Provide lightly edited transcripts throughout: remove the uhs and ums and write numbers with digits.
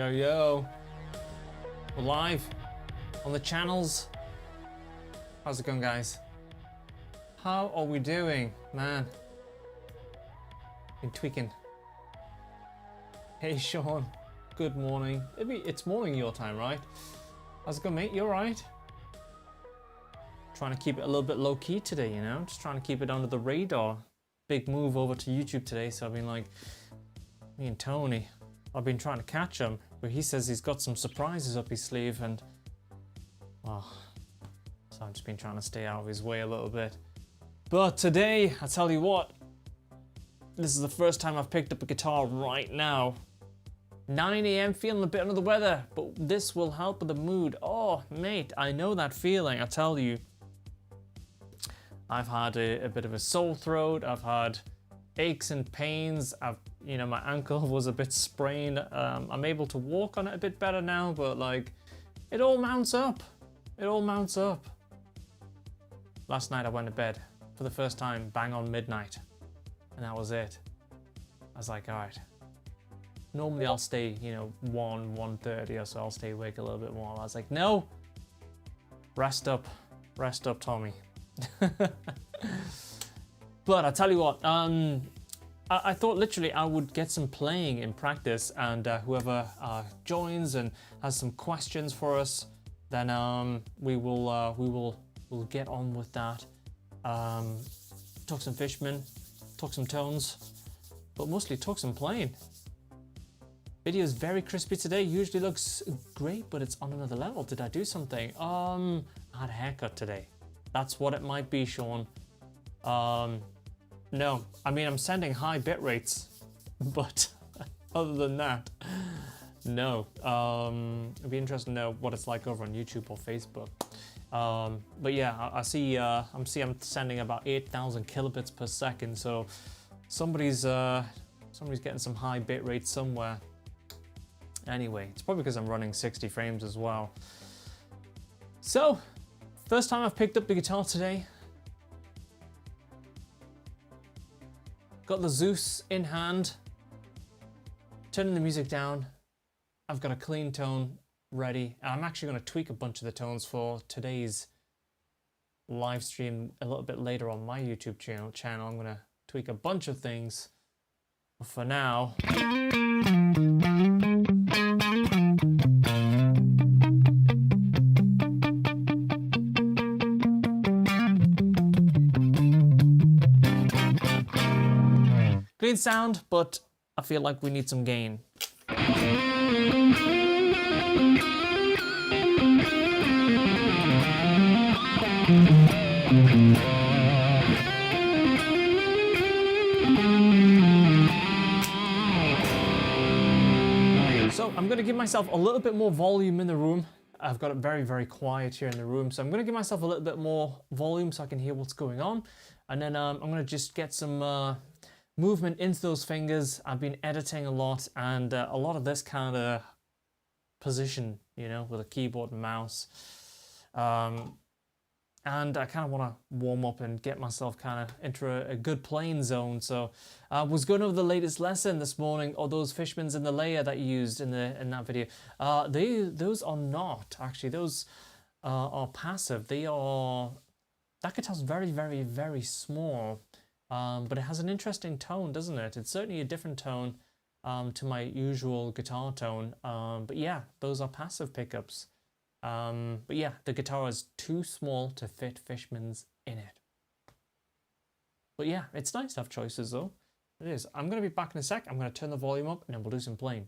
Yo, yo. We're live on the channels. How's it going, guys? How are we doing? Man. Been tweaking. Hey, Sean. Good morning. It's morning your time, right? How's it going, mate? You alright? Trying to keep it a little bit low-key today, you know? Just trying to keep it under the radar. Big move over to YouTube today, so I've been like... Me and Tony, I've been trying to catch him, but he says he's got some surprises up his sleeve and... Well... So I've just been trying to stay out of his way a little bit. But today, I tell you what, this is the first time I've picked up a guitar right now. 9 AM, feeling a bit under the weather, but this will help with the mood. Oh, mate, I know that feeling, I tell you. I've had a bit of a sore throat, I've had aches and pains, my ankle was a bit sprained. I'm able to walk on it a bit better now, but like, it all mounts up. It all mounts up. Last night I went to bed for the first time, bang on midnight, and that was it. I was like, all right. Normally I'll stay, 1:30 or so, I'll stay awake a little bit more. I was like, no, rest up, Tommy. But I tell you what, I thought literally I would get some playing in practice, and whoever joins and has some questions for us, then we'll get on with that. Talk some Fishman, talk some tones, but mostly talk some playing. Video is very crispy today. Usually looks great, but it's on another level. Did I do something? I had a haircut today. That's what it might be, Sean. No, I mean, I'm sending high bit rates, but other than that, no. It'd be interesting to know what it's like over on YouTube or Facebook. But yeah, I see, I'm sending about 8,000 kilobits per second, so somebody's getting some high bit rate somewhere. Anyway, it's probably because I'm running 60 frames as well. So, first time I've picked up the guitar today. Got the Zeus in hand. Turning the music down. I've got a clean tone ready. I'm actually going to tweak a bunch of the tones for today's live stream a little bit later on my YouTube channel. I'm going to tweak a bunch of things. But for now... Clean sound, but I feel like we need some gain. So I'm going to give myself a little bit more volume in the room. I've got it very, very quiet here in the room. So I'm going to give myself a little bit more volume so I can hear what's going on. And then I'm going to just get some movement into those fingers. I've been editing a lot, and a lot of this kind of position, with a keyboard and mouse. And I kind of want to warm up and get myself kind of into a good playing zone. So I was going over the latest lesson this morning, or those Fishmans in the layer that you used in that video. Those are not, actually, those are passive. That guitar's very, very, very small. But it has an interesting tone, doesn't it? It's certainly a different tone to my usual guitar tone. But yeah, those are passive pickups. But yeah, the guitar is too small to fit Fishmans in it. But yeah, it's nice to have choices though. It is. I'm going to be back in a sec. I'm going to turn the volume up and then we'll do some playing.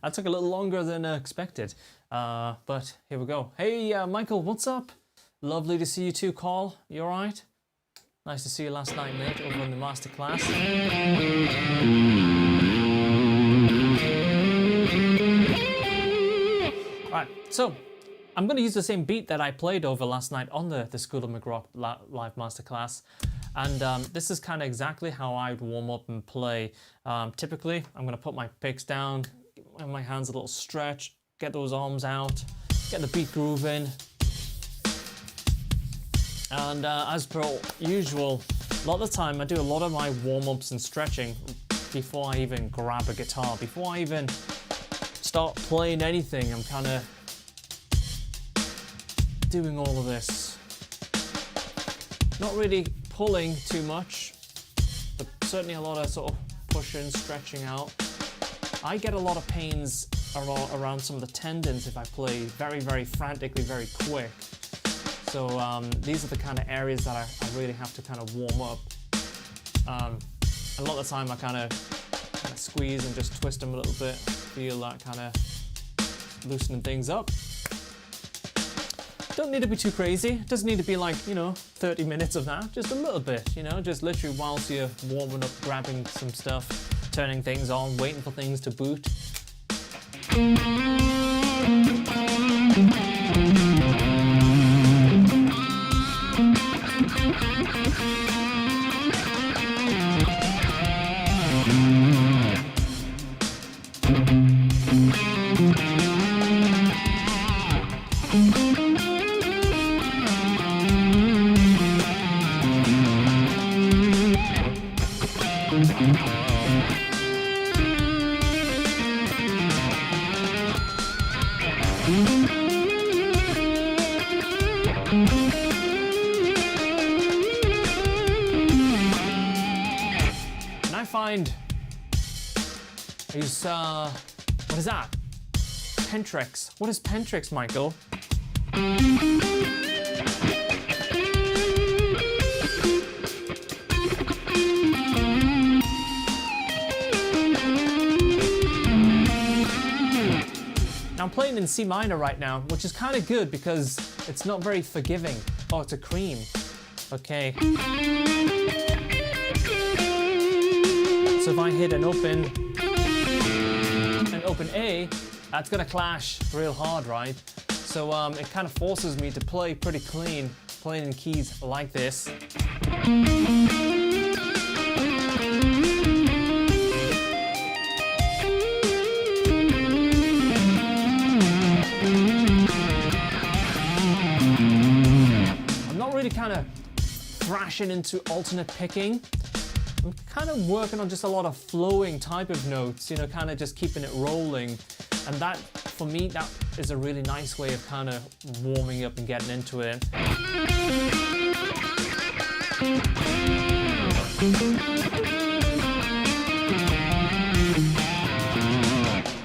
That took a little longer than expected, but here we go. Hey, Michael, what's up? Lovely to see you too, Carl. You alright? Nice to see you last night, mate, over in the masterclass. Right, so I'm going to use the same beat that I played over last night on the School of McRock live masterclass. And this is kind of exactly how I would warm up and play. Typically, I'm going to put my picks down, give my hands a little stretch, get those arms out, get the beat grooving. And as per usual, a lot of the time I do a lot of my warm-ups and stretching before I even grab a guitar. Before I even start playing anything, I'm kind of doing all of this. Not really pulling too much, but certainly a lot of sort of pushing, stretching out. I get a lot of pains around some of the tendons if I play very, very frantically, very quick. So these are the kind of areas that I really have to kind of warm up. A lot of the time I kind of squeeze and just twist them a little bit, feel that kind of loosening things up. Don't need to be too crazy. It doesn't need to be like, 30 minutes of that. Just a little bit, just literally whilst you're warming up, grabbing some stuff, turning things on, waiting for things to boot. And I find these, what is that? Pentrix. What is Pentrix, Michael? Now I'm playing in C minor right now, which is kind of good because it's not very forgiving. Oh, it's a cream. Okay. So if I hit an open A, that's gonna clash real hard, right? So it kind of forces me to play pretty clean, playing in keys like this. I'm not really kind of thrashing into alternate picking. I'm kind of working on just a lot of flowing type of notes, kind of just keeping it rolling. And that, for me, that is a really nice way of kind of warming up and getting into it.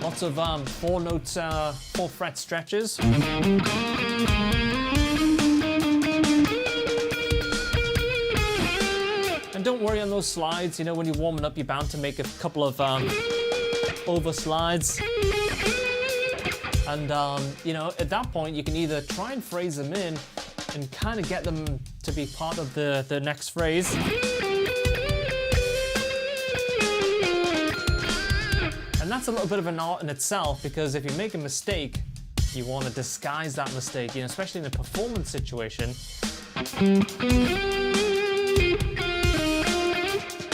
Lots of 4 notes, 4 fret stretches. And don't worry on those slides, when you're warming up, you're bound to make a couple of over slides. And, at that point, you can either try and phrase them in and kind of get them to be part of the next phrase. And that's a little bit of an art in itself, because if you make a mistake, you want to disguise that mistake, especially in a performance situation.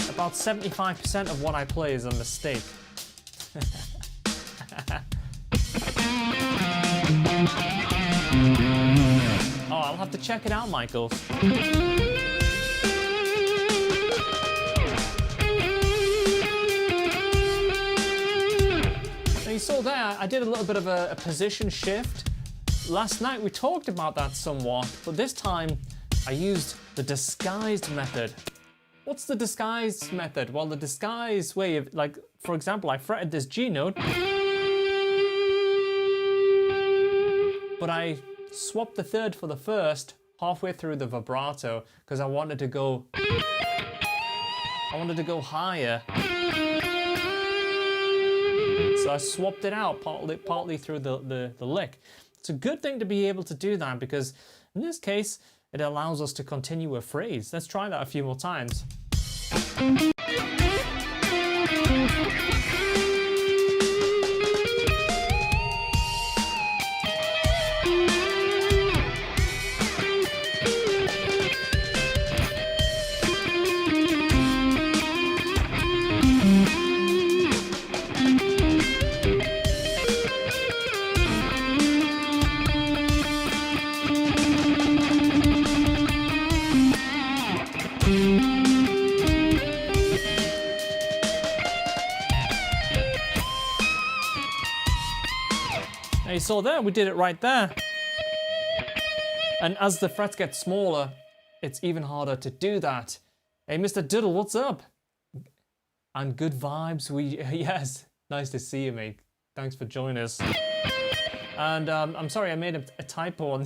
About 75% of what I play is a mistake. Oh, I'll have to check it out, Michael. Now you saw there, I did a little bit of a position shift. Last night we talked about that somewhat, but this time I used the disguised method. What's the disguised method? Well, the disguised way of, like, for example, I fretted this G note, but I swapped the third for the first halfway through the vibrato because I wanted to go higher. So I swapped it out partly through the lick. It's a good thing to be able to do that because in this case, it allows us to continue a phrase. Let's try that a few more times. You saw there, we did it right there. And as the frets get smaller, it's even harder to do that. Hey, Mr. Diddle, what's up? And good vibes, yes, nice to see you, mate. Thanks for joining us. And I'm sorry, I made a typo on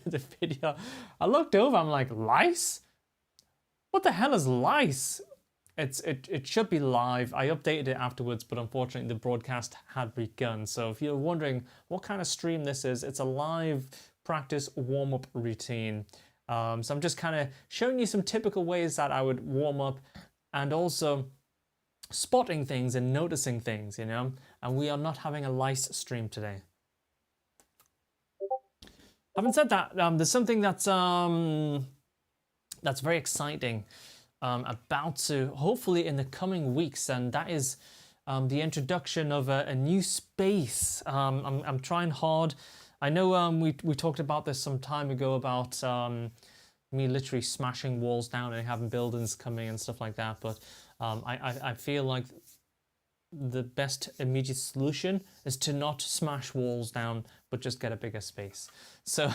the video. I looked over, I'm like, lice? What the hell is lice? It should be live. I updated it afterwards, but unfortunately the broadcast had begun. So if you're wondering what kind of stream this is, it's a live practice warm-up routine. So I'm just kind of showing you some typical ways that I would warm up and also spotting things and noticing things, you know? And we are not having a lice stream today. Having said that, there's something that's very exciting about to hopefully in the coming weeks, and that is the introduction of a new space. I'm trying hard. I know we talked about this some time ago about me literally smashing walls down and having buildings coming and stuff like that, but I feel like the best immediate solution is to not smash walls down, but just get a bigger space. So,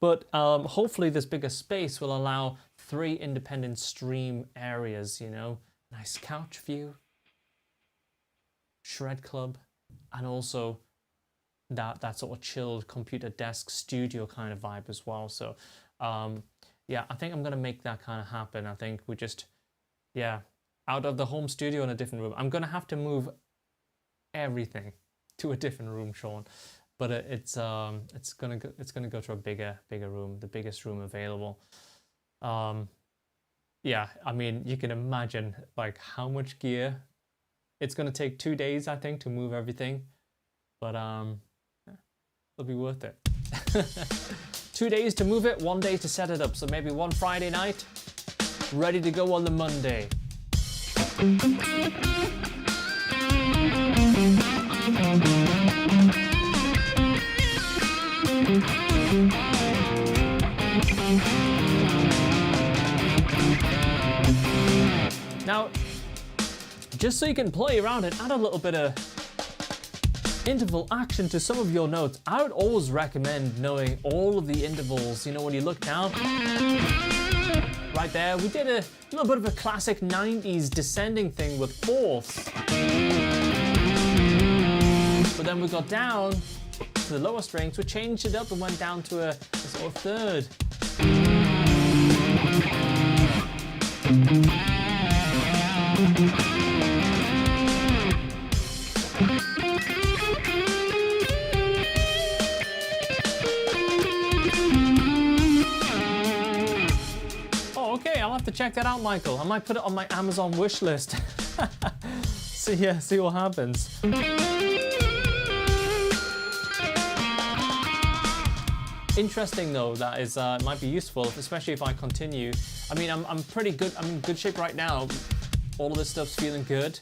but hopefully this bigger space will allow 3 independent stream areas, you know, nice couch view, shred club, and also that sort of chilled computer desk studio kind of vibe as well. So, yeah, I think I'm gonna make that kind of happen. I think we just, yeah, out of the home studio in a different room. I'm gonna have to move everything to a different room, Sean. But it's gonna go to a bigger room, the biggest room available. Yeah, I mean, you can imagine like how much gear. It's gonna take 2 days, I think, to move everything, but it'll be worth it. 2 days to move it, 1 day to set it up. So maybe one Friday night, ready to go on the Monday. Now, just so you can play around and add a little bit of interval action to some of your notes, I would always recommend knowing all of the intervals. You know, when you look down, right there, we did a little bit of a classic 90s descending thing with fourths. But then we got down to the lower strings, we changed it up and went down to a sort of third. Okay, I'll have to check that out, Michael. I might put it on my Amazon wish list. See what happens. Interesting though, that is might be useful, especially if I continue. I mean, I'm pretty good. I'm in good shape right now. All of this stuff's feeling good,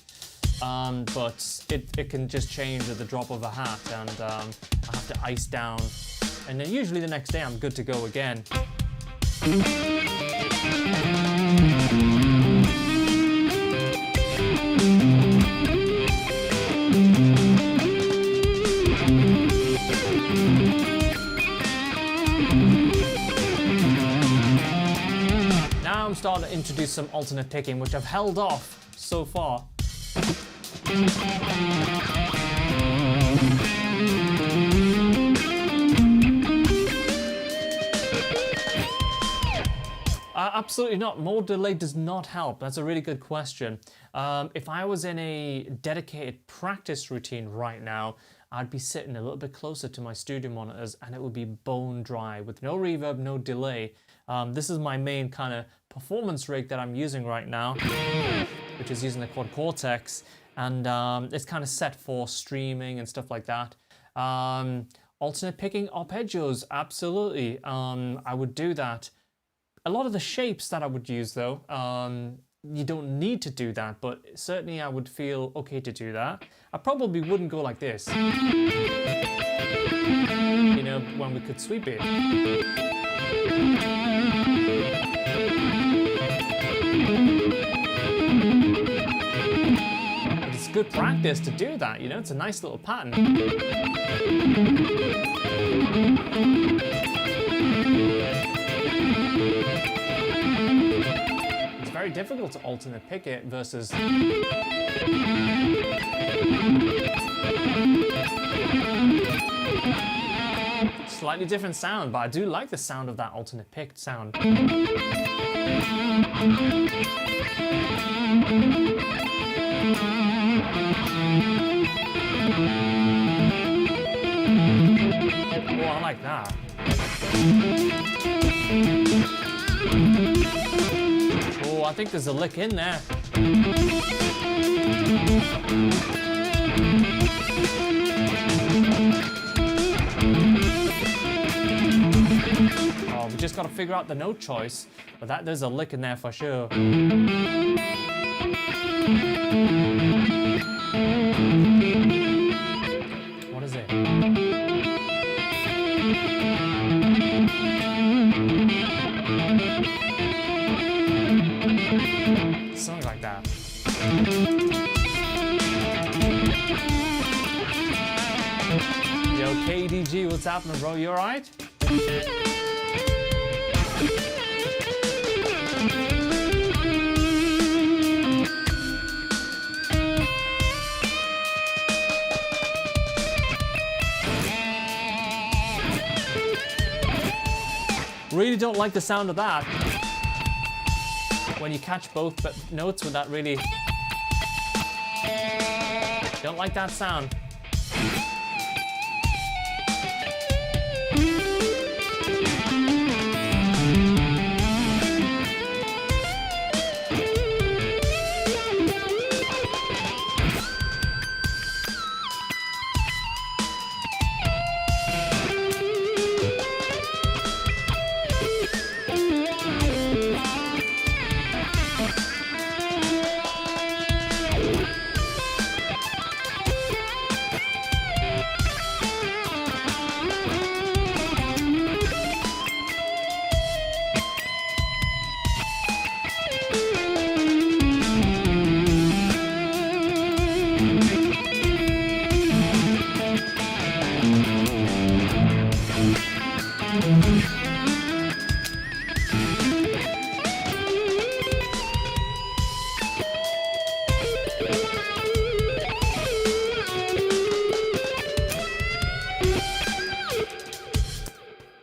but it can just change at the drop of a hat, and I have to ice down, and then usually the next day I'm good to go again. Now I'm starting to introduce some alternate picking, which I've held off so far. Absolutely not. More delay does not help. That's a really good question. If I was in a dedicated practice routine right now, I'd be sitting a little bit closer to my studio monitors and it would be bone dry with no reverb, no delay. This is my main kind of performance rig that I'm using right now, which is using the Quad Cortex, and it's kind of set for streaming and stuff like that. Alternate picking arpeggios, absolutely. I would do that. A lot of the shapes that I would use though, you don't need to do that, but certainly I would feel okay to do that. I probably wouldn't go like this, you know, when we could sweep it. But it's good practice to do that, you know, it's a nice little pattern. It's very difficult to alternate pick it versus slightly different sound, but I do like the sound of that alternate picked sound. Oh, I like that. Oh, I think there's a lick in there. Oh, we just got to figure out the note choice, but there's a lick in there for sure. What is it? Something like that. Yo, KDG, what's happening, bro? You alright? Really don't like the sound of that. When you catch both notes with that, really don't like that sound.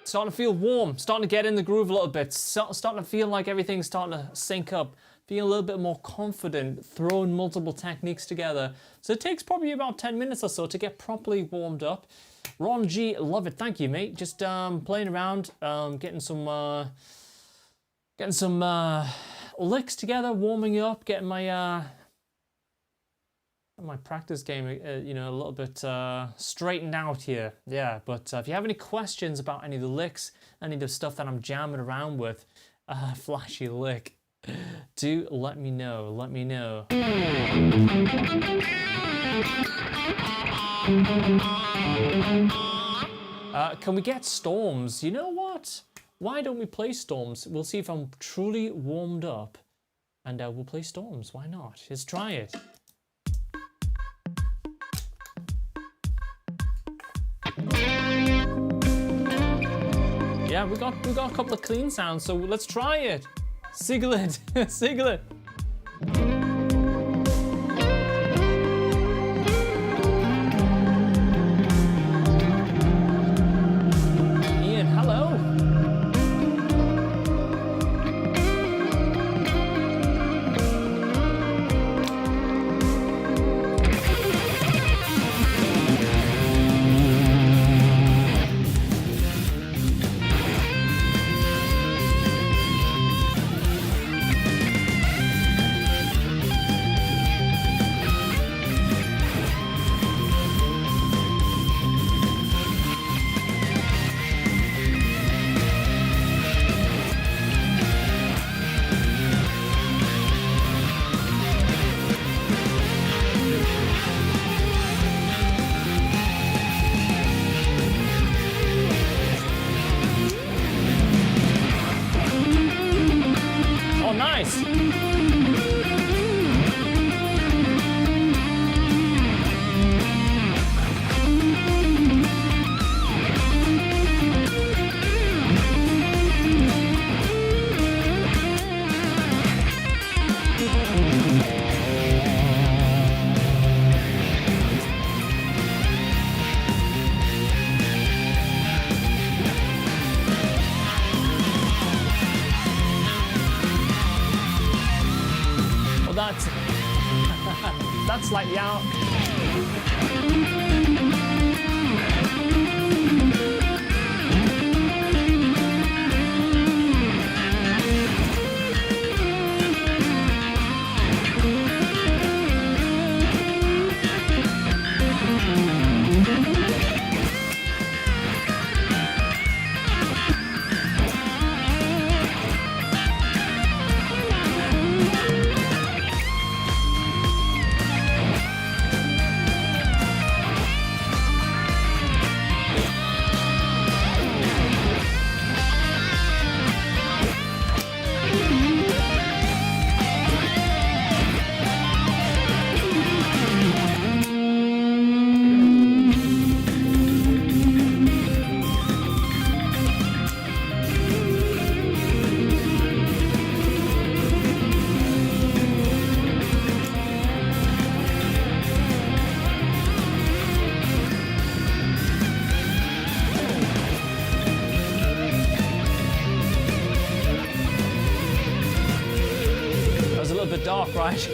Starting to feel warm, starting to get in the groove a little bit, starting to feel like everything's starting to sync up, feeling a little bit more confident, throwing multiple techniques together. So it takes probably about 10 minutes or so to get properly warmed up. Ron G, love it, thank you mate. Just playing around, getting some licks together, warming up, getting my practice game, you know, a little bit straightened out here. Yeah, but if you have any questions about any of the licks, any of the stuff that I'm jamming around with, flashy lick, do let me know. Let me know. Can we get storms? You know what? Why don't we play storms? We'll see if I'm truly warmed up, and we'll play storms. Why not? Let's try it. Yeah, we got a couple of clean sounds, so let's try it. Sigil it, sigil it. Ian, hello. chords. That's slightly out. Dark, right?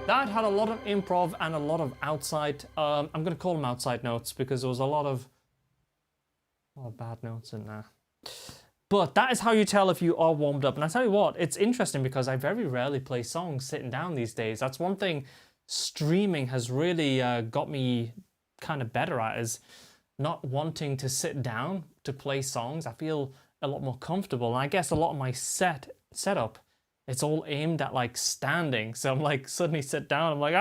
That had a lot of improv and a lot of outside, I'm going to call them outside notes because there was a lot of bad notes in there. But that is how you tell if you are warmed up. And I tell you what, it's interesting because I very rarely play songs sitting down these days. That's one thing streaming has really got me kind of better at, is not wanting to sit down to play songs. I feel a lot more comfortable. And I guess a lot of my setup, it's all aimed at like standing. So I'm like suddenly sit down, I'm like,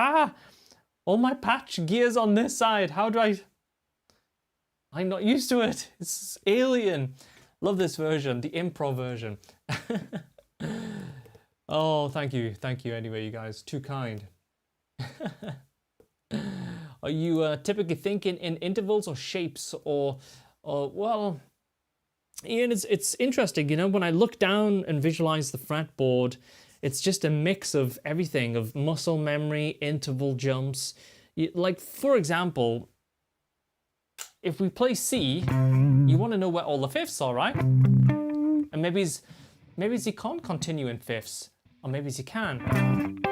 all my patch gears on this side. How do I'm not used to it. It's alien. Love this version, the improv version. Oh, thank you anyway, you guys. Too kind. Are you typically thinking in intervals or shapes or well, Ian, it's interesting, you know, when I look down and visualize the fretboard, it's just a mix of everything, of muscle memory, interval jumps. Like, for example, if we play C, you want to know where all the fifths are, right? And maybe you can't continue in fifths, or maybe you can.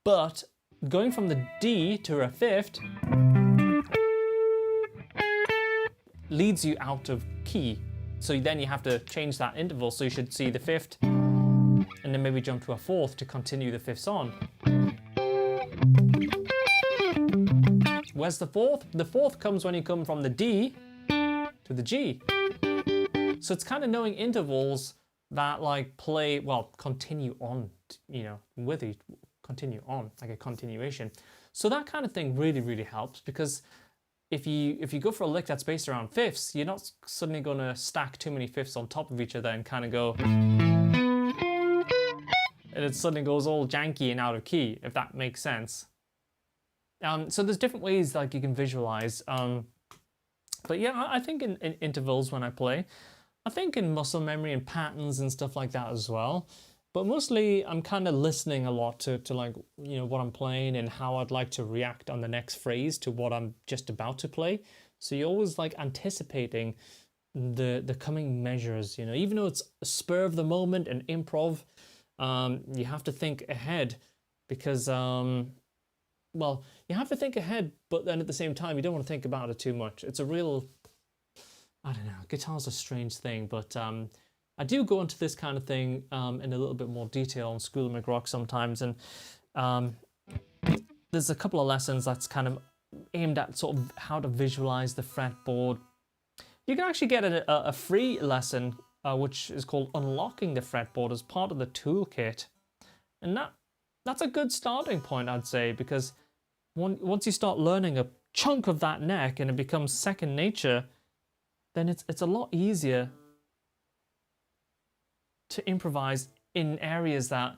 But going from the D to a fifth leads you out of key. So then you have to change that interval. So you should see the fifth and then maybe jump to a fourth to continue the fifths on. Where's the fourth? The fourth comes when you come from the D to the G. So it's kind of knowing intervals that like play, well, continue on, you know, with it, continue on, like a continuation. So that kind of thing really, really helps, because if you go for a lick that's based around fifths, you're not suddenly going to stack too many fifths on top of each other and kind of go, and it suddenly goes all janky and out of key, if that makes sense. So there's different ways like you can visualize. But yeah, I think in intervals when I play, I think in muscle memory and patterns and stuff like that as well. But mostly I'm kind of listening a lot to like, you know, what I'm playing and how I'd like to react on the next phrase to what I'm just about to play. So you're always like anticipating the coming measures, you know, even though it's a spur of the moment and improv, you have to think ahead because, well, you have to think ahead, but then at the same time, you don't want to think about it too much. It's a real, I don't know, guitar's a strange thing, but I do go into this kind of thing in a little bit more detail on School of McRock sometimes, and there's a couple of lessons that's kind of aimed at sort of how to visualize the fretboard. You can actually get a free lesson, which is called Unlocking the Fretboard as part of the toolkit, and that's a good starting point, I'd say, because once you start learning a chunk of that neck and it becomes second nature, then it's a lot easier to improvise in areas that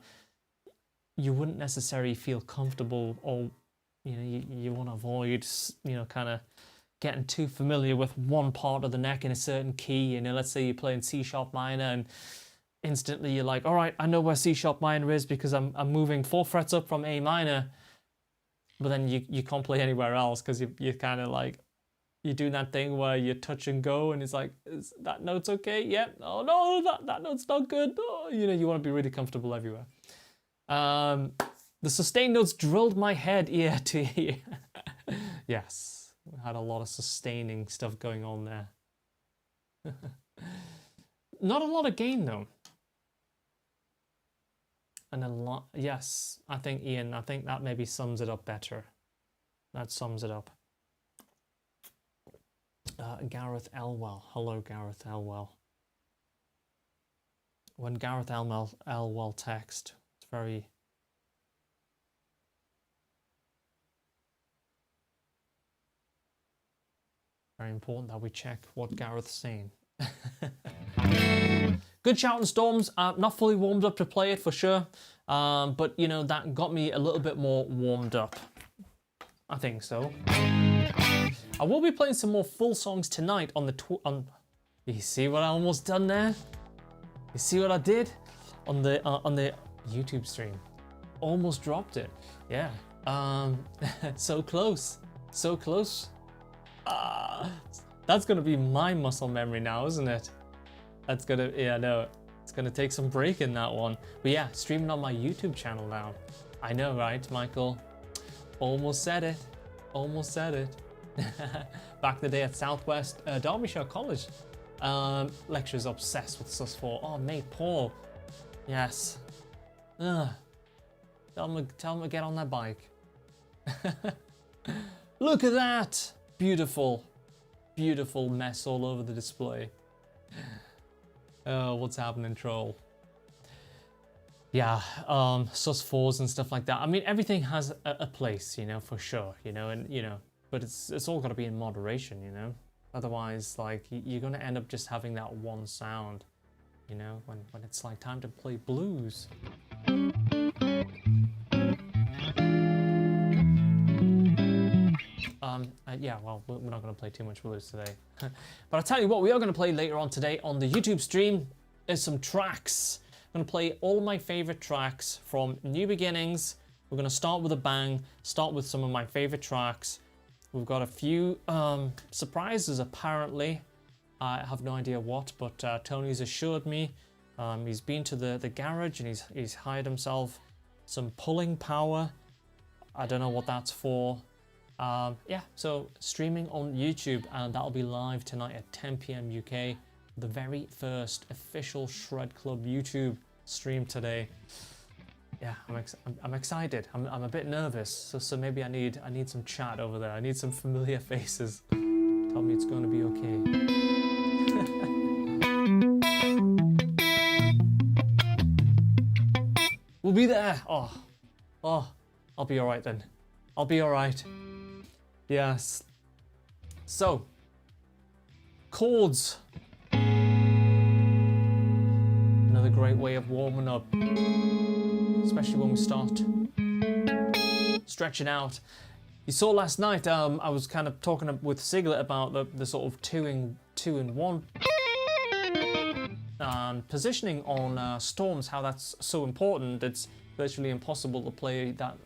you wouldn't necessarily feel comfortable, or you know, you want to avoid, you know, kind of getting too familiar with one part of the neck in a certain key. You know, let's say you're playing C sharp minor and instantly you're like, all right, I know where C sharp minor is because I'm moving 4 frets up from A minor, but then you can't play anywhere else because you're kind of like, you're doing that thing where you touch and go and it's like, is that note's okay? Yeah. Oh no, that note's not good. Oh, you know, you want to be really comfortable everywhere. The sustain notes drilled my head ear to ear. Yes, we had a lot of sustaining stuff going on there. Not a lot of gain though. And a lot, yes, I think Ian, I think that maybe sums it up better. That sums it up. Gareth Elwell. Hello, Gareth Elwell. When Gareth Elwell text, it's very important that we check what Gareth's saying. Good shout and storms. Not fully warmed up to play it for sure, but you know, that got me a little bit more warmed up. I think so. I will be playing some more full songs tonight on the you see what I almost done there? You see what I did on the YouTube stream? Almost dropped it. Yeah. So close. So close. That's gonna be my muscle memory now, isn't it? That's gonna, yeah, no, it's gonna take some break in that one. But yeah, streaming on my YouTube channel now. I know, right, Michael? Almost said it. Almost said it. Back the day at Southwest Derbyshire College. Lecturers obsessed with sus4. Oh, mate, Paul. Yes. Tell him to get on that bike. Look at that. Beautiful. Beautiful mess all over the display. Oh, what's happening, troll? Yeah, sus4s and stuff like that. I mean, everything has a place, you know, for sure, you know, and, you know, but it's all got to be in moderation, you know? Otherwise, like, you're going to end up just having that one sound, you know, when it's like time to play blues. Yeah, well, we're not going to play too much blues today. But I'll tell you what, we are going to play later on today on the YouTube stream is some tracks. I'm going to play all my favorite tracks from New Beginnings. We're going to start with a bang, start with some of my favorite tracks. We've got a few surprises, apparently. I have no idea what, but Tony's assured me. He's been to the garage and he's hired himself some pulling power. I don't know what that's for. Yeah, so streaming on YouTube, and that'll be live tonight at 10 PM UK. The very first official Shred Club YouTube stream today. Yeah, I'm excited. I'm a bit nervous, so maybe I need some chat over there. I need some familiar faces. Tell me it's going to be okay. We'll be there. Oh, I'll be all right then. I'll be all right. Yes. So, chords. Another great way of warming up. especially when we start stretching out. You saw last night, I was kind of talking with Siglet about the sort of two in one positioning on storms, how that's so important. It's virtually impossible to play that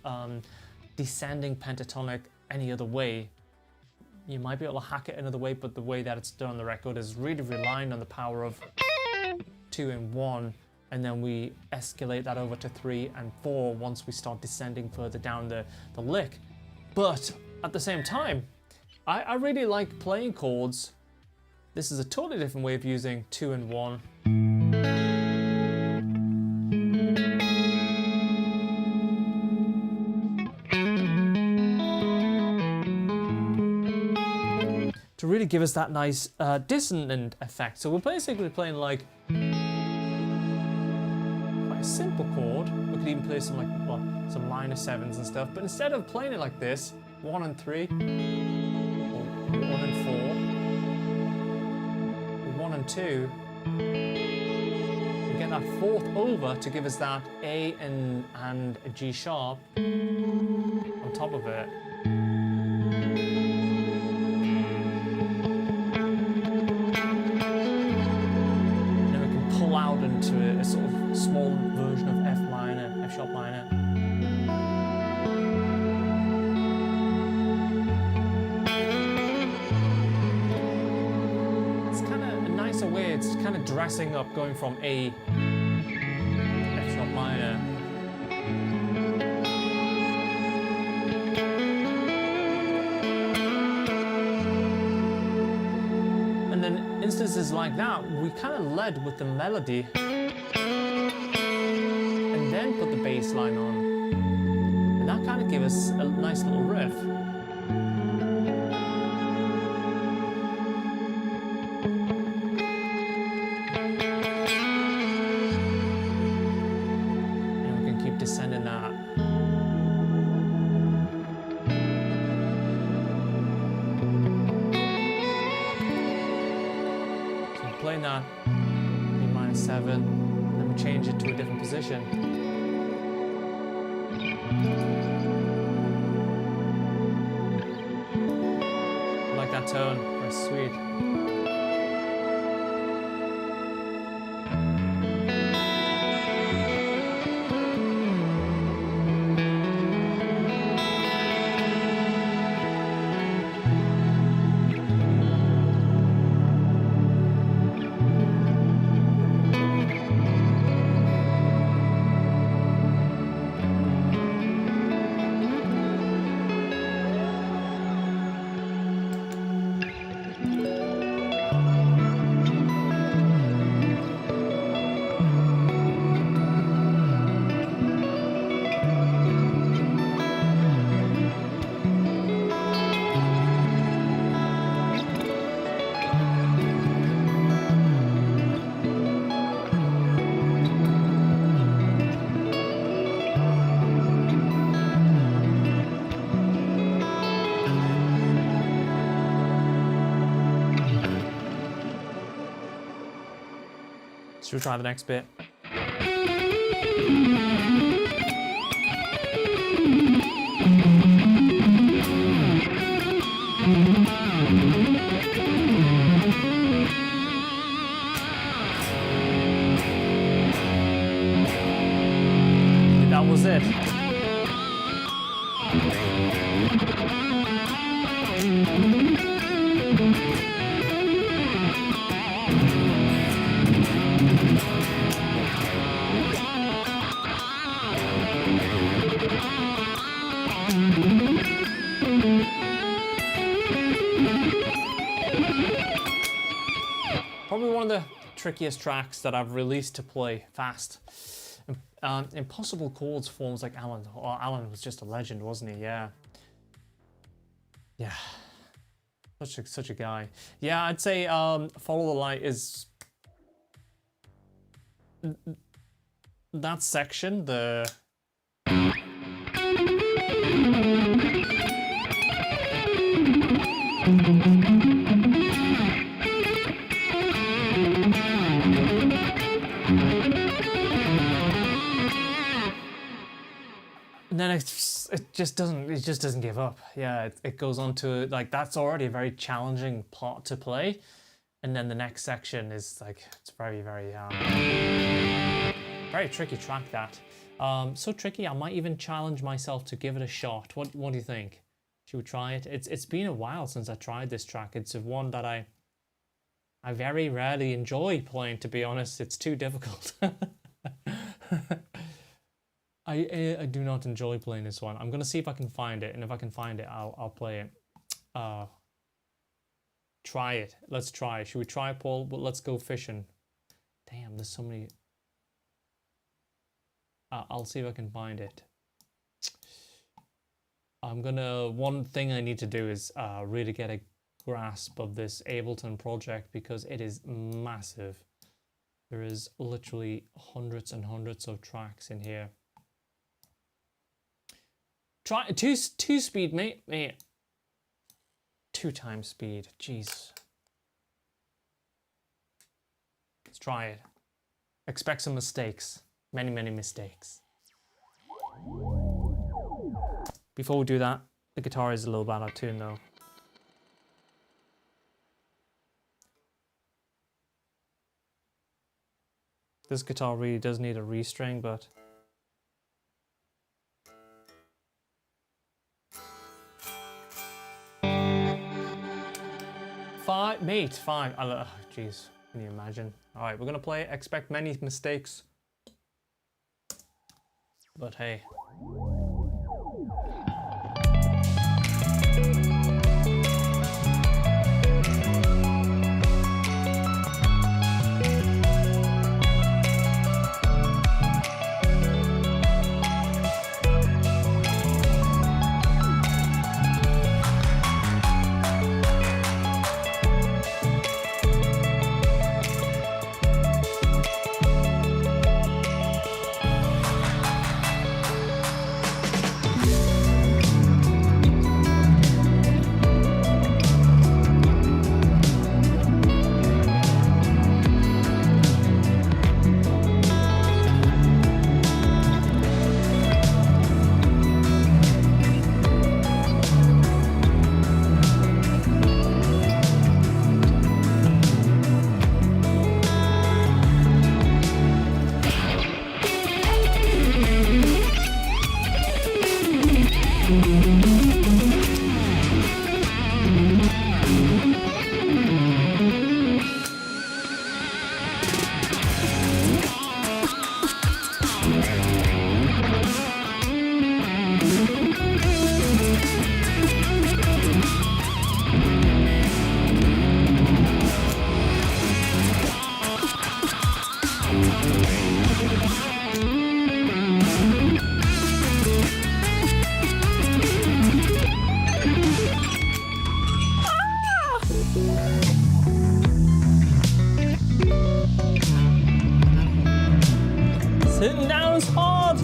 descending pentatonic any other way. You might be able to hack it another way, but the way that it's done on the record is really relying on the power of 2 in 1, and then we escalate that over to 3 and 4 once we start descending further down the lick. But at the same time, I really like playing chords. This is a totally different way of using 2 in 1. To really give us that nice dissonant effect. So we're basically playing like quite a simple chord. We could even play some some minor 7s and stuff, but instead of playing it like this, 1 and 3, or 1 and 4, 1 and 2, we get that 4th over to give us that A and a G sharp on top of it. Out into a sort of small version of F minor, F sharp minor. It's kind of a nicer way, it's kind of dressing up, going from A to F sharp minor. Instances like that, we kind of led with the melody and then put the bass line on, and that kind of gave us a nice little riff. And we can keep descending that. Playing that B minor 7, and then we change it to a different position. I like that tone, very sweet. Should we try the next bit? That was it. Probably one of the trickiest tracks that I've released to play fast. Impossible chords forms like Alan. Oh, Alan was just a legend, wasn't he? Yeah. Yeah. Such a guy. Yeah, I'd say Follow the Light is that section, the And then it just doesn't give up. Yeah, it goes on to, like, that's already a very challenging part to play, and then the next section is like, it's very very tricky track, that. So tricky I might even challenge myself to give it a shot. What do you think? Should we try it? It's been a while since I tried this track. It's one that I very rarely enjoy playing, to be honest. It's too difficult. I do not enjoy playing this one. I'm gonna see if I can find it, and if I can find it, I'll play it. Try it. Let's try. Should we try it, Paul? But let's go fishing. Damn, there's so many. I'll see if I can find it. One thing I need to do is really get a grasp of this Ableton project, because it is massive. There is literally hundreds and hundreds of tracks in here. Try two speed, mate. 2 times speed. Jeez. Let's try it. Expect some mistakes. Many mistakes. Before we do that, the guitar is a little bad out of tune though. This guitar really does need a restring, but five. Oh, jeez, can you imagine? All right, we're gonna play Expect Many Mistakes, but hey. Sitting down is hard.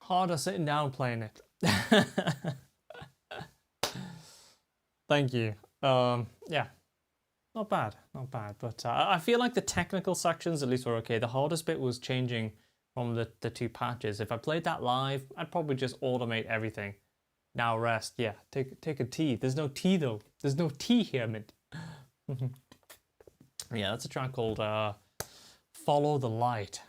harder sitting down playing it. Thank you. Yeah, not bad, not bad. But I feel like the technical sections at least were okay. The hardest bit was changing from the two patches. If I played that live, I'd probably just automate everything. Now rest, yeah. Take a tea. There's no tea though. There's no tea here, Mint. Yeah, that's a track called Follow the Light.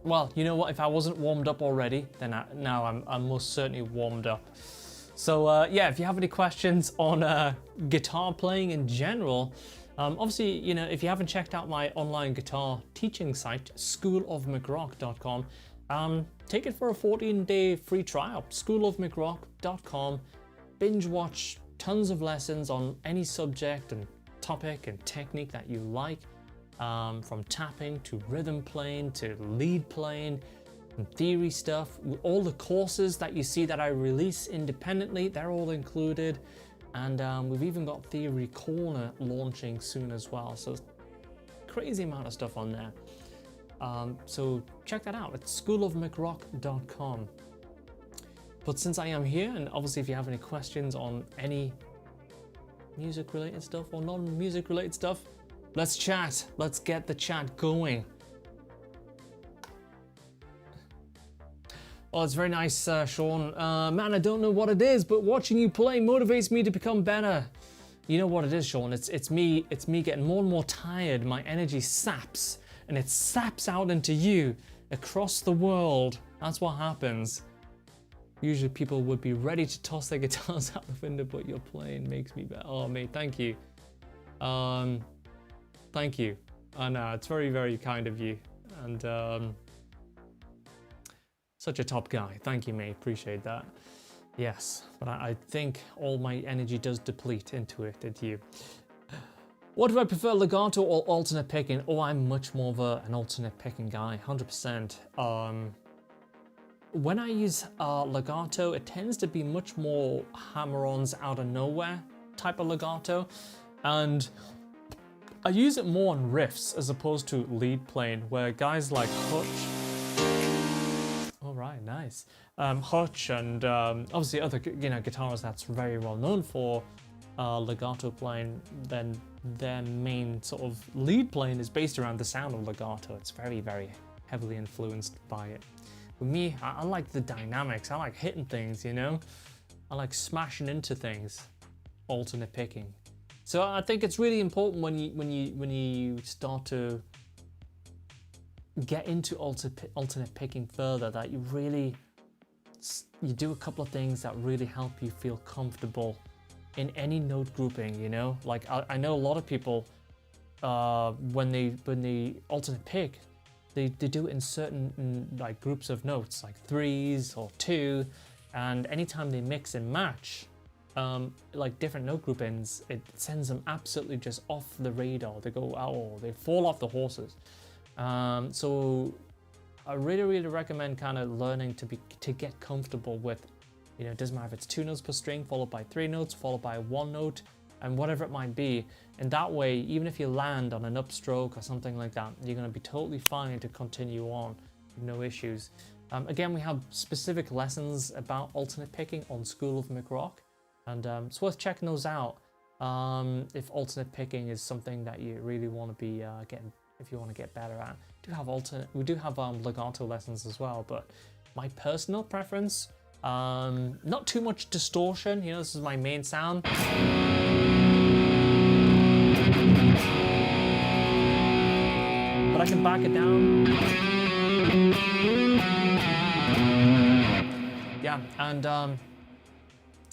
Well, you know what? If I wasn't warmed up already, then now I'm most certainly warmed up. So yeah, if you have any questions on guitar playing in general, obviously, you know, if you haven't checked out my online guitar teaching site, schoolofmcrock.com, take it for a 14-day free trial, schoolofmcrock.com. Binge watch tons of lessons on any subject and topic and technique that you like, from tapping to rhythm playing to lead playing and theory stuff. All the courses that you see that I release independently, they're all included. And we've even got Theory Corner launching soon as well. So crazy amount of stuff on there. So check that out at schoolofmcrock.com. But since I am here, and obviously if you have any questions on any music related stuff or non-music related stuff, let's chat. Let's get the chat going. Oh, it's very nice, Sean. Man, I don't know what it is, but watching you play motivates me to become better. You know what it is, Sean? It's me getting more and more tired. My energy saps, and it saps out into you across the world. That's what happens. Usually people would be ready to toss their guitars out the window, but your playing makes me better. Oh, mate, thank you. Thank you. No, it's very, very kind of you. And such a top guy. Thank you, mate. Appreciate that. Yes, but I think all my energy does deplete into you. What do I prefer, legato or alternate picking? Oh, I'm much more of an alternate picking guy, 100%. When I use legato, it tends to be much more hammer-ons out of nowhere type of legato. And I use it more on riffs as opposed to lead playing, where guys like Hutch, all right, nice. Hutch and obviously other guitarists that's very well known for legato playing, then their main sort of lead playing is based around the sound of legato. It's very, very heavily influenced by it. For me, I like the dynamics. I like hitting things, you know? I like smashing into things, alternate picking. So I think it's really important when you start to get into alternate picking further, that you do a couple of things that really help you feel comfortable in any note grouping, you know? Like I know a lot of people when they alternate pick, they do it in certain like groups of notes, like 3s or 2, and anytime they mix and match like different note groupings, it sends them absolutely just off the radar. They go, oh, they fall off the horses. So I really recommend kind of learning to get comfortable with, you know, it doesn't matter if it's 2 notes per string followed by 3 notes followed by 1 note and whatever it might be. And that way, even if you land on an upstroke or something like that, you're going to be totally fine to continue on, no issues. Again, we have specific lessons about alternate picking on School of McRock, and it's worth checking those out if alternate picking is something that you really want to be getting, if you want to get better at. We do have legato lessons as well, but my personal preference, not too much distortion, you know, this is my main sound. But I can back it down. Yeah, and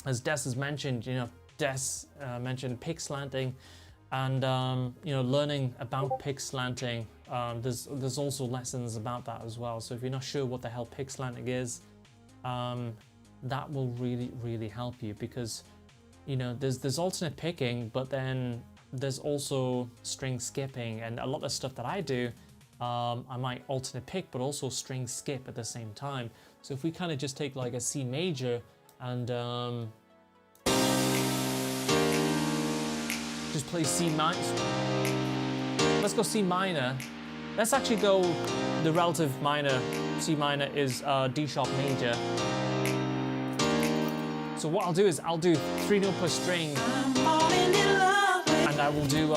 as Des has mentioned, you know, mentioned pick slanting, and you know, learning about pick slanting. There's also lessons about that as well. So if you're not sure what the hell pick slanting is, that will really help you, because you know there's alternate picking, but then there's also string skipping, and a lot of stuff that I do, I might alternate pick but also string skip at the same time. So if we kind of just take like a C major and just play C minor, let's go C minor, Let's actually go the relative minor. C minor is D sharp major. So what I'll do is I'll do 3 note per string, and I will do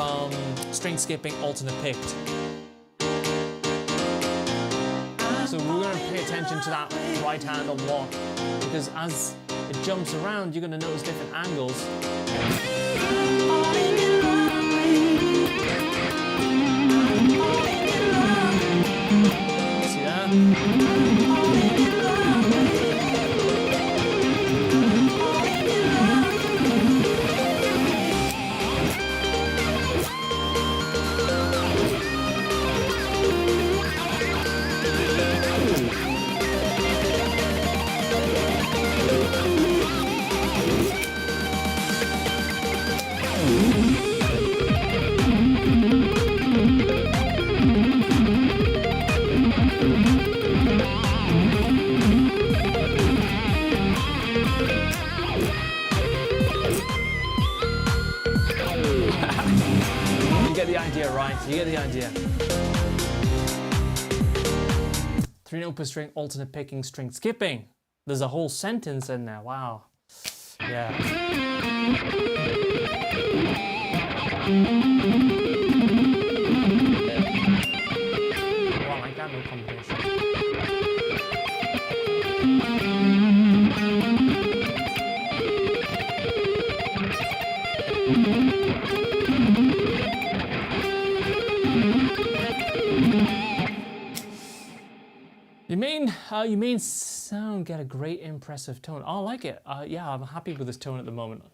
string skipping alternate picked. So we're going to pay attention to that right hand a lot, because as it jumps around, you're going to notice different angles. See that? You get the idea. 3 note per string, alternate picking, string skipping. There's a whole sentence in there. Wow. Yeah. Wow, I like that note combination. Your main sound get a great impressive tone. Oh, I like it. Yeah, I'm happy with this tone at the moment.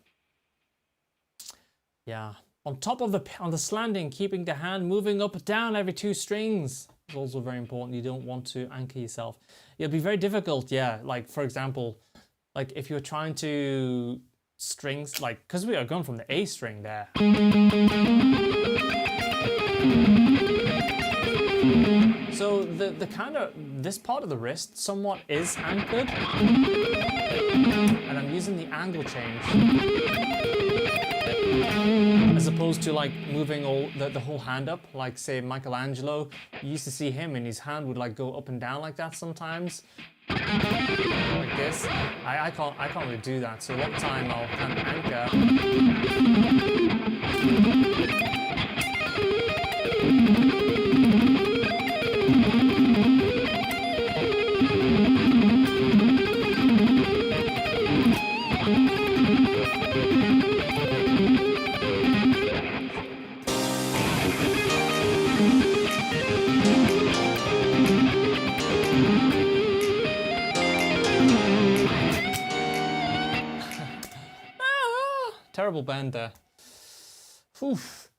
Yeah. On top of on the slanting, keeping the hand moving up and down every 2 strings is also very important. You don't want to anchor yourself. It'll be very difficult. Yeah. Like for example, like if you're trying to strings, like because we are going from the A string there. So the kind of, this part of the wrist somewhat is anchored, and I'm using the angle change as opposed to like moving all the whole hand up, like say Michelangelo. You used to see him and his hand would like go up and down like that sometimes, like this. I can't really do that. So a lot of time I'll kind of anchor. Terrible bend there. Oof.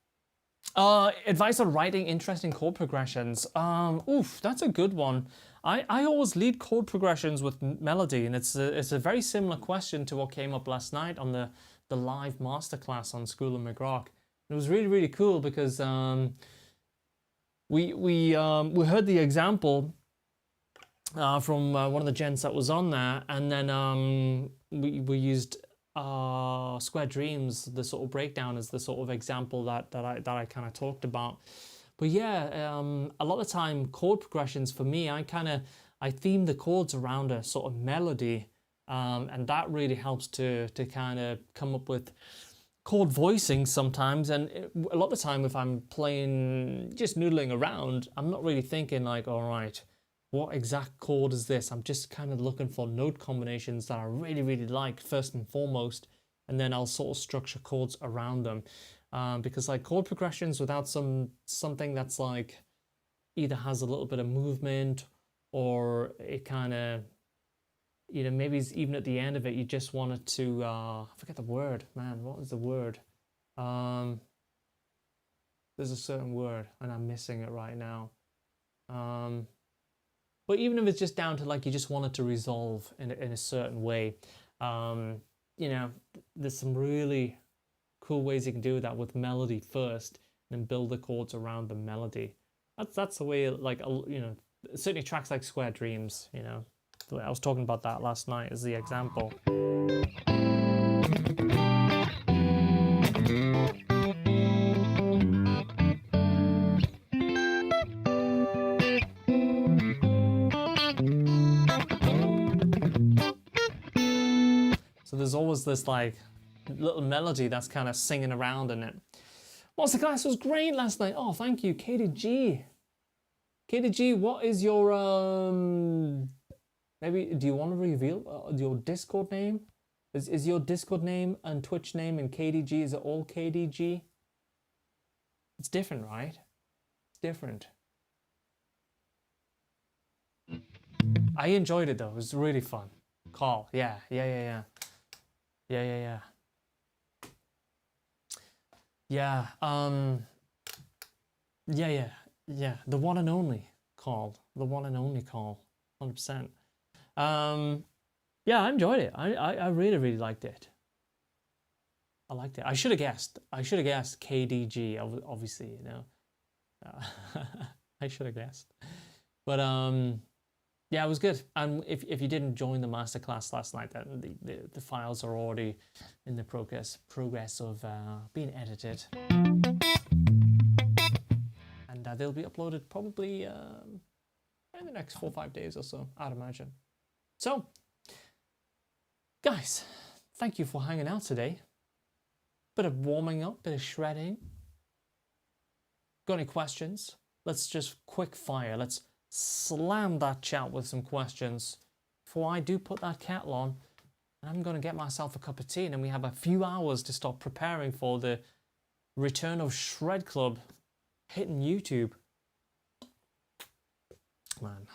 Advice on writing interesting chord progressions. Oof, that's a good one. I always lead chord progressions with melody, and it's a very similar question to what came up last night on the live masterclass on School of McRock. It was really, really cool because we heard the example from one of the gents that was on there, and then we used Square Dreams, the sort of breakdown, as the sort of example that I kind of talked about. But yeah, a lot of time chord progressions for me, I theme the chords around a sort of melody, and that really helps to kind of come up with chord voicing sometimes. And a lot of the time if I'm playing, just noodling around, I'm not really thinking like, all right, what exact chord is this? I'm just kind of looking for note combinations that I really, really like first and foremost, and then I'll sort of structure chords around them. Because like chord progressions without something that's like either has a little bit of movement, or it kind of, you know, maybe it's even at the end of it you just want it to I forget the word, man. What is the word? There's a certain word and I'm missing it right now. But even if it's just down to like you just want it to resolve in a certain way, you know, there's some really cool ways you can do that with melody first, and then build the chords around the melody. That's the way, like, you know, certainly tracks like Square Dreams, you know, I was talking about that last night as the example. there's always this like little melody that's kind of singing around in it. Monster Class was great last night. Oh, thank you, KDG. KDG, what is your maybe do you want to reveal your Discord name? Is your Discord name and Twitch name and KDG, is it all KDG? It's different, right? It's different. I enjoyed it though. It was really fun. Carl, yeah. Yeah, the one and only Carl. The one and only Carl. 100%. Yeah, I enjoyed it. I really liked it. I liked it. I should have guessed. KDG, obviously, you know. I should have guessed. But yeah, it was good. And if you didn't join the masterclass last night, then the files are already in the progress of being edited. And they'll be uploaded probably in the next 4 or 5 days or so, I'd imagine. So, guys, thank you for hanging out today. Bit of warming up, bit of shredding. Got any questions? Let's just quick fire. Let's slam that chat with some questions before I do put that kettle on. I'm going to get myself a cup of tea, and then we have a few hours to start preparing for the return of Shred Club hitting YouTube. Man.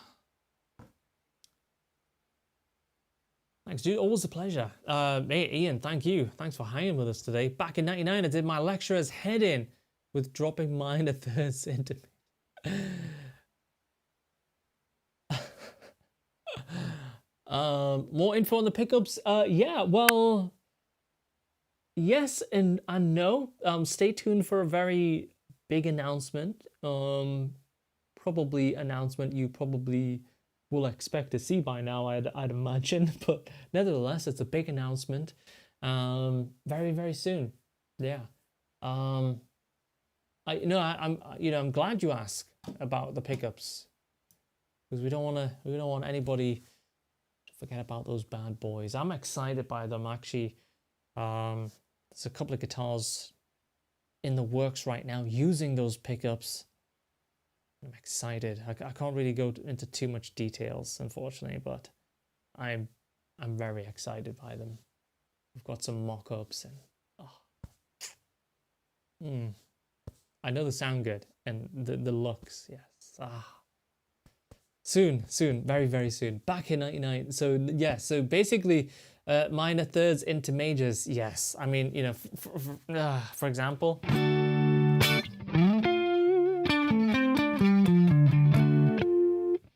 Thanks, dude. Always a pleasure. Hey, Ian, thank you. Thanks for hanging with us today. Back in '99, I did my lecturer's head in with dropping minor thirds into me. More info on the pickups? Yeah, well, yes and no. Stay tuned for a very big announcement. Probably announcement you probably will expect to see by now, I'd imagine. But nevertheless, it's a big announcement. Very soon. Yeah. I'm glad you asked about the pickups, because we don't want anybody to forget about those bad boys. I'm excited by them actually. There's a couple of guitars in the works right now using those pickups. I'm excited. I can't really go into too much details, unfortunately, but I'm very excited by them. We've got some mock-ups and I know they sound good, and the looks, yes. Soon, very soon. Back in '99. So yeah, so basically minor thirds into majors. Yes, I mean, you know, for example.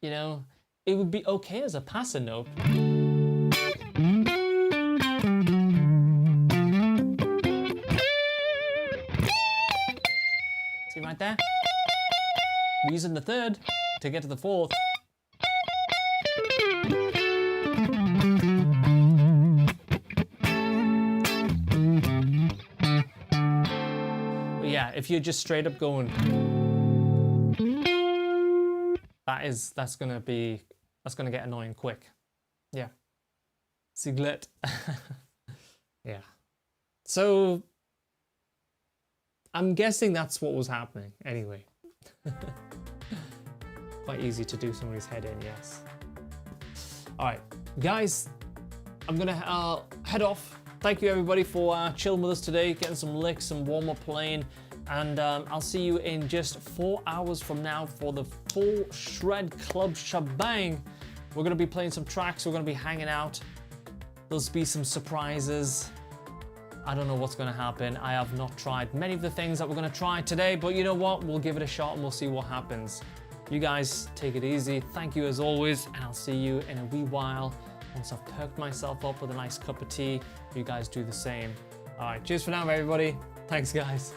You know, it would be okay as a passer note. See right there? We're using the third to get to the fourth. But yeah, if you're just straight up going, that's gonna get annoying quick. Yeah. Siglet. Yeah. So I'm guessing that's what was happening anyway. Quite easy to do somebody's head in, yes. All right, guys, I'm gonna head off. Thank you everybody for chilling with us today, getting some licks, some warm-up playing. And I'll see you in just 4 hours from now for the full Shred Club shebang. We're going to be playing some tracks. We're going to be hanging out. There'll be some surprises. I don't know what's going to happen. I have not tried many of the things that we're going to try today, but you know what? We'll give it a shot and we'll see what happens. You guys take it easy. Thank you as always, and I'll see you in a wee while. Once I've perked myself up with a nice cup of tea, you guys do the same. All right, cheers for now, everybody. Thanks, guys.